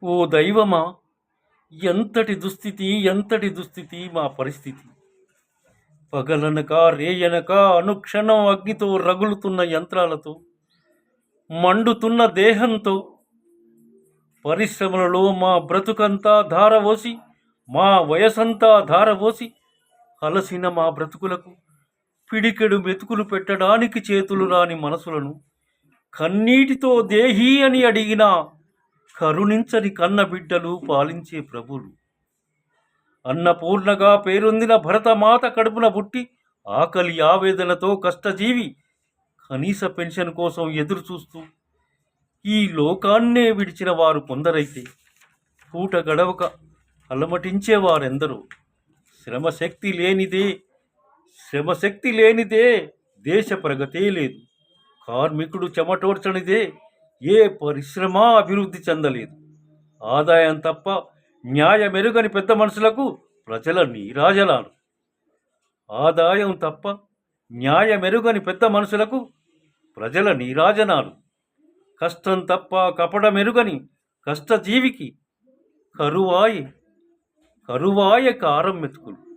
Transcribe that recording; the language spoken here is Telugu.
ఓ దైవమా! ఎంతటి దుస్థితి మా పరిస్థితి. పగలనక రేయనక అనుక్షణం అగ్నితో రగులుతున్న యంత్రాలతో, మండుతున్న దేహంతో, పరిశ్రమలలో మా బ్రతుకంతా ధారవోసి, మా వయసంతా ధారవోసి, అలసిన మా బ్రతుకులకు పిడికెడు మెతుకులు పెట్టడానికి చేతులు రాని మనసులను కన్నీటితో దేహీ అని అడిగినా కరుణించని కన్నబిడ్డలు పాలించే ప్రభులు. అన్నపూర్ణగా పేరొందిన భరతమాత కడుపున పుట్టి ఆకలి ఆవేదనతో కష్టజీవి కనీస పెన్షన్ కోసం ఎదురు చూస్తూ ఈ లోకాన్నే విడిచిన వారు కొందరైతే పూట గడవక అలమటించేవారెందరో. శ్రమశక్తి లేనిదే శ్రమశక్తి లేనిదే దేశ ప్రగతే లేదు. కార్మికుడు చెమటోడ్చనిదే ఏ పరిశ్రమ అభివృద్ధి చెందలేదు. ఆదాయం తప్ప న్యాయమెరుగని పెద్ద మనుషులకు ప్రజల నీరాజనాలు. ఆదాయం తప్ప న్యాయమెరుగని పెద్ద మనుషులకు ప్రజల నీరాజనాలు. కష్టం తప్ప కపటమెరుగని కష్టజీవికి కరువాయే కారం మెతుకులు.